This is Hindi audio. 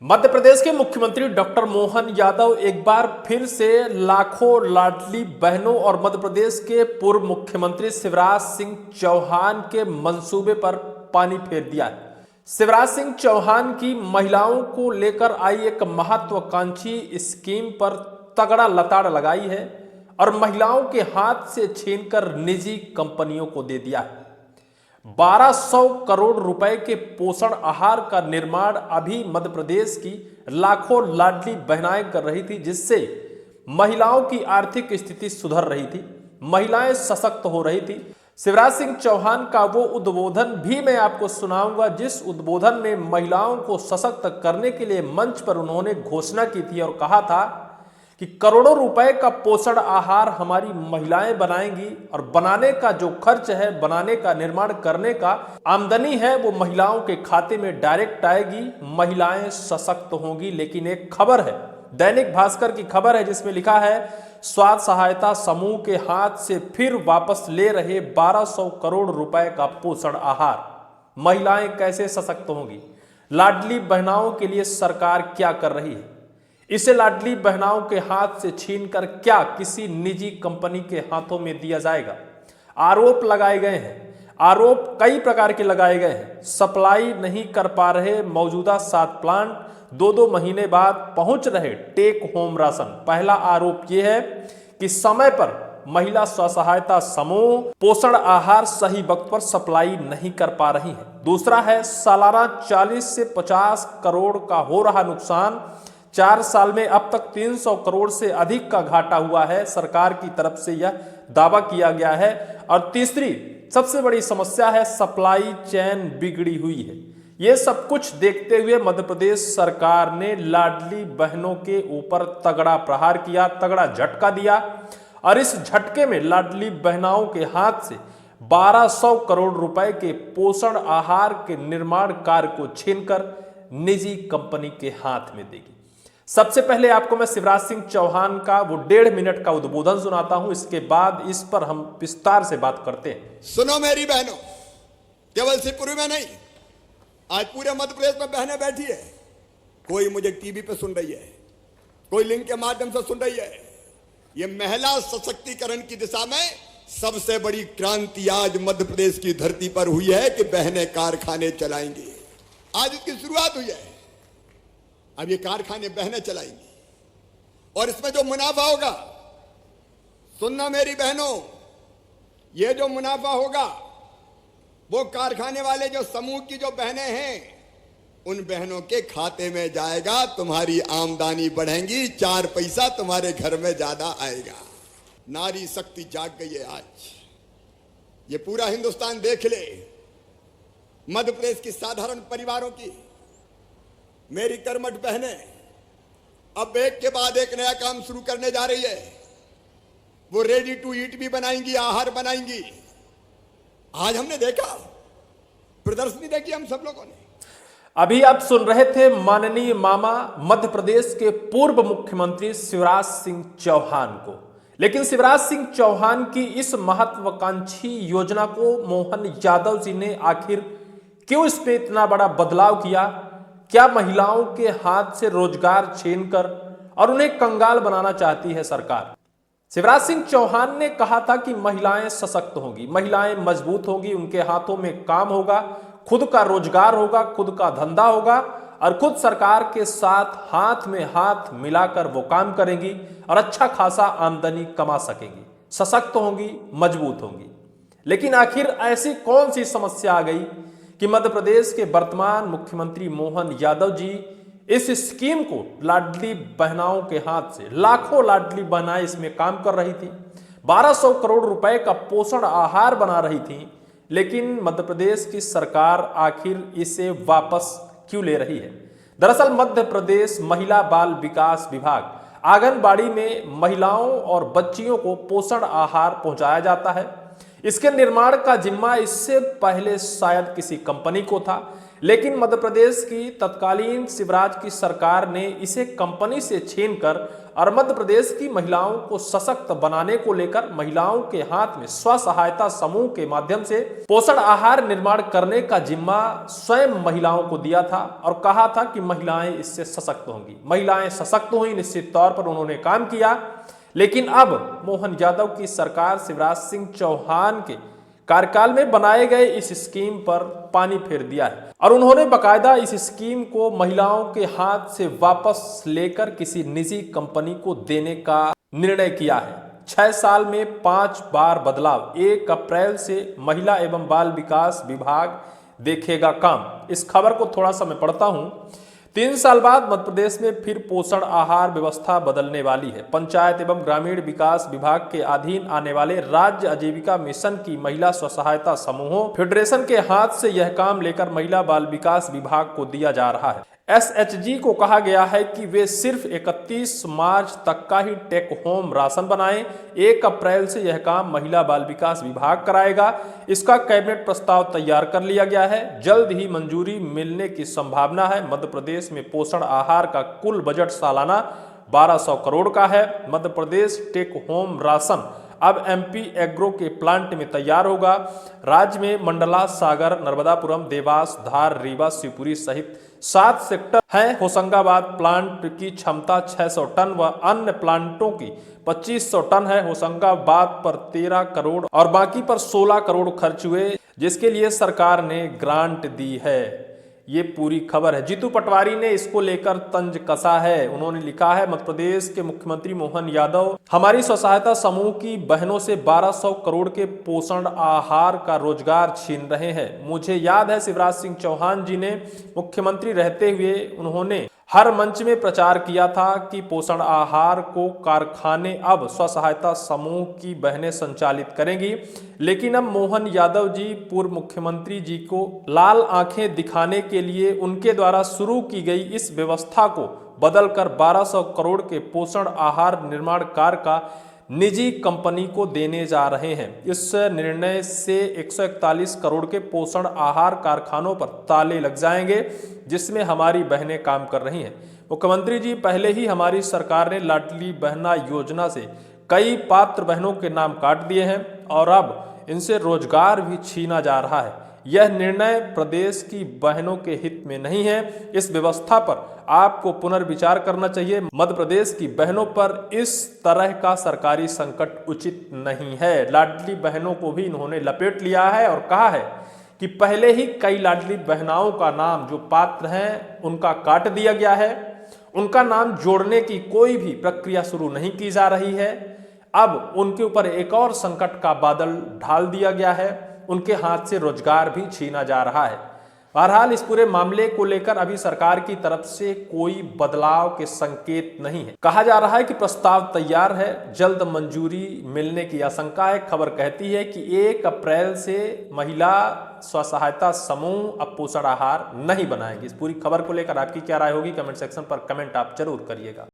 मध्य प्रदेश के मुख्यमंत्री डॉक्टर मोहन यादव एक बार फिर से लाखों लाडली बहनों और मध्य प्रदेश के पूर्व मुख्यमंत्री शिवराज सिंह चौहान के मंसूबे पर पानी फेर दिया है। शिवराज सिंह चौहान की महिलाओं को लेकर आई एक महत्वाकांक्षी स्कीम पर तगड़ा लताड़ लगाई है और महिलाओं के हाथ से छीनकर निजी कंपनियों को दे दिया है। 1200 करोड़ रुपए के पोषण आहार का निर्माण अभी मध्य प्रदेश की लाखों लाडली बहनाएं कर रही थी, जिससे महिलाओं की आर्थिक स्थिति सुधर रही थी, महिलाएं सशक्त हो रही थी। शिवराज सिंह चौहान का वो उद्बोधन भी मैं आपको सुनाऊंगा जिस उद्बोधन में महिलाओं को सशक्त करने के लिए मंच पर उन्होंने घोषणा की थी और कहा था कि करोड़ों रुपए का पोषण आहार हमारी महिलाएं बनाएंगी और बनाने का जो खर्च है, बनाने का निर्माण करने का आमदनी है, वो महिलाओं के खाते में डायरेक्ट आएगी, महिलाएं सशक्त होंगी। लेकिन एक खबर है, दैनिक भास्कर की खबर है जिसमें लिखा है स्वास्थ्य सहायता समूह के हाथ से फिर वापस ले रहे 1200 करोड़ रुपए का पोषण आहार। महिलाएं कैसे सशक्त होंगी? लाडली बहनाओं के लिए सरकार क्या कर रही है? इसे लाडली बहनाओं के हाथ से छीनकर क्या किसी निजी कंपनी के हाथों में दिया जाएगा? आरोप लगाए गए हैं, आरोप कई प्रकार के लगाए गए हैं। सप्लाई नहीं कर पा रहे मौजूदा 7 प्लांट, 2-2 महीने बाद पहुंच रहे टेक होम राशन। पहला आरोप यह है कि समय पर महिला स्व सहायता समूह पोषण आहार सही वक्त पर सप्लाई नहीं कर पा रही है। दूसरा है सालाना 40 से 50 करोड़ का हो रहा नुकसान, 4 साल में अब तक 300 करोड़ से अधिक का घाटा हुआ है, सरकार की तरफ से यह दावा किया गया है। और तीसरी सबसे बड़ी समस्या है सप्लाई चेन बिगड़ी हुई है। यह सब कुछ देखते हुए मध्य प्रदेश सरकार ने लाडली बहनों के ऊपर तगड़ा प्रहार किया, तगड़ा झटका दिया और इस झटके में लाडली बहनाओं के हाथ से 1200 करोड़ रुपए के पोषण आहार के निर्माण कार्य को छीनकर निजी कंपनी के हाथ में देगी। सबसे पहले आपको मैं शिवराज सिंह चौहान का वो 1.5 मिनट का उद्बोधन सुनाता हूं, इसके बाद इस पर हम विस्तार से बात करते हैं। सुनो मेरी बहनों, केवल शिवपुरी में नहीं, आज पूरे मध्य प्रदेश में बहनें बैठी है। कोई मुझे टीवी पे सुन रही है, कोई लिंक के माध्यम से सुन रही है। ये महिला सशक्तिकरण की दिशा में सबसे बड़ी क्रांति आज मध्य प्रदेश की धरती पर हुई है कि बहनें कारखाने चलाएंगी। आज इसकी शुरुआत हुई है। अब ये कारखाने बहनें चलाएंगी और इसमें जो मुनाफा होगा, सुनना मेरी बहनों, ये जो मुनाफा होगा वो कारखाने वाले जो समूह की जो बहनें हैं उन बहनों के खाते में जाएगा। तुम्हारी आमदनी बढ़ेगी, 4 पैसा तुम्हारे घर में ज्यादा आएगा। नारी शक्ति जाग गई है। आज ये पूरा हिंदुस्तान देख ले, मध्य प्रदेश की साधारण परिवारों की मेरी कर्मठ बहनें अब एक के बाद एक नया काम शुरू करने जा रही है। वो रेडी टू ईट भी बनाएंगी, आहार बनाएंगी। आज हमने देखा, प्रदर्शनी देखी हम सब लोगों ने। अभी आप सुन रहे थे माननीय मामा मध्य प्रदेश के पूर्व मुख्यमंत्री शिवराज सिंह चौहान को। लेकिन शिवराज सिंह चौहान की इस महत्वाकांक्षी योजना को मोहन यादव जी ने आखिर क्यों इस पे इतना बड़ा बदलाव किया? क्या महिलाओं के हाथ से रोजगार छीनकर और उन्हें कंगाल बनाना चाहती है सरकार? शिवराज सिंह चौहान ने कहा था कि महिलाएं सशक्त होंगी, महिलाएं मजबूत होंगी, उनके हाथों में काम होगा, खुद का रोजगार होगा, खुद का धंधा होगा और खुद सरकार के साथ हाथ में हाथ मिलाकर वो काम करेंगी और अच्छा खासा आमदनी कमा सकेंगी, सशक्त होंगी, मजबूत होंगी। लेकिन आखिर ऐसी कौन सी समस्या आ गई कि मध्य प्रदेश के वर्तमान मुख्यमंत्री मोहन यादव जी इस स्कीम को लाडली बहनाओं के हाथ से, लाखों लाडली बहनाएं इसमें काम कर रही थी, 1200 करोड़ रुपए का पोषण आहार बना रही थी, लेकिन मध्य प्रदेश की सरकार आखिर इसे वापस क्यों ले रही है? दरअसल मध्य प्रदेश महिला बाल विकास विभाग आंगनबाड़ी में महिलाओं और बच्चियों को पोषण आहार पहुंचाया जाता है। इसके निर्माण का जिम्मा इससे पहले शायद किसी कंपनी को था, लेकिन मध्य प्रदेश की तत्कालीन शिवराज की सरकार ने इसे कंपनी से छीनकर और मध्य प्रदेश की महिलाओं को सशक्त बनाने को लेकर महिलाओं के हाथ में स्व सहायता समूह के माध्यम से पोषण आहार निर्माण करने का जिम्मा स्वयं महिलाओं को दिया था और कहा था कि महिलाएं इससे सशक्त होंगी। महिलाएं सशक्त हुई, निश्चित तौर पर उन्होंने काम किया। लेकिन अब मोहन यादव की सरकार शिवराज सिंह चौहान के कार्यकाल में बनाए गए इस स्कीम पर पानी फेर दिया है और उन्होंने बकायदा इस स्कीम को महिलाओं के हाथ से वापस लेकर किसी निजी कंपनी को देने का निर्णय किया है। 6 साल में 5 बार बदलाव। 1 अप्रैल से महिला एवं बाल विकास विभाग देखेगा काम। इस खबर को थोड़ा सा मैं पढ़ता हूं। 3 साल बाद मध्य प्रदेश में फिर पोषण आहार व्यवस्था बदलने वाली है। पंचायत एवं ग्रामीण विकास विभाग के अधीन आने वाले राज्य आजीविका मिशन की महिला स्व सहायता समूहों फेडरेशन के हाथ से यह काम लेकर महिला बाल विकास विभाग को दिया जा रहा है। SHG को कहा गया है कि वे सिर्फ 31 मार्च तक का ही टेक होम राशन बनाएं। 1 अप्रैल से यह काम महिला बाल विकास विभाग कराएगा। इसका कैबिनेट प्रस्ताव तैयार कर लिया गया है। जल्द ही मंजूरी मिलने की संभावना है। मध्य प्रदेश में पोषण आहार का कुल बजट सालाना 1200 करोड़ का है। Madhya Pradesh take home ration अब MP एग्रो के प्लांट में तैयार होगा। राज्य में मंडला, सागर, नर्मदापुरम, देवास, धार, रीवा, शिवपुरी सहित 7 सेक्टर हैं। होशंगाबाद प्लांट की क्षमता 600 टन व अन्य प्लांटों की 2500 टन है। होशंगाबाद पर 13 करोड़ और बाकी पर 16 करोड़ खर्च हुए, जिसके लिए सरकार ने ग्रांट दी है। ये पूरी खबर है। जीतू पटवारी ने इसको लेकर तंज कसा है। उन्होंने लिखा है, मध्य प्रदेश के मुख्यमंत्री मोहन यादव हमारी स्व सहायता समूह की बहनों से 1200 करोड़ के पोषण आहार का रोजगार छीन रहे हैं। मुझे याद है शिवराज सिंह चौहान जी ने मुख्यमंत्री रहते हुए उन्होंने हर मंच में प्रचार किया था कि पोषण आहार को कारखाने अब स्व सहायता समूह की बहनें संचालित करेंगी। लेकिन अब मोहन यादव जी पूर्व मुख्यमंत्री जी को लाल आंखें दिखाने के लिए उनके द्वारा शुरू की गई इस व्यवस्था को बदलकर 1200 करोड़ के पोषण आहार निर्माण कार्य का निजी कंपनी को देने जा रहे हैं। इस निर्णय से 141 करोड़ के पोषण आहार कारखानों पर ताले लग जाएंगे, जिसमें हमारी बहनें काम कर रही हैं। मुख्यमंत्री जी पहले ही हमारी सरकार ने लाडली बहना योजना से कई पात्र बहनों के नाम काट दिए हैं और अब इनसे रोजगार भी छीना जा रहा है। यह निर्णय प्रदेश की बहनों के हित में नहीं है। इस व्यवस्था पर आपको पुनर्विचार करना चाहिए। मध्य प्रदेश की बहनों पर इस तरह का सरकारी संकट उचित नहीं है। लाडली बहनों को भी इन्होंने लपेट लिया है और कहा है कि पहले ही कई लाडली बहनाओं का नाम जो पात्र हैं उनका काट दिया गया है। उनका नाम जोड़ने की कोई भी प्रक्रिया शुरू नहीं की जा रही है। अब उनके ऊपर एक और संकट का बादल ढाल दिया गया है। उनके हाथ से रोजगार भी छीना जा रहा है। बहरहाल इस पूरे मामले को लेकर अभी सरकार की तरफ से कोई बदलाव के संकेत नहीं है। कहा जा रहा है कि प्रस्ताव तैयार है, जल्द मंजूरी मिलने की आशंका है। खबर कहती है कि 1 अप्रैल से महिला स्व सहायता समूह अब पोषण आहार नहीं बनाएंगे। इस पूरी खबर को लेकर आपकी क्या राय होगी, कमेंट सेक्शन पर कमेंट आप जरूर करिएगा।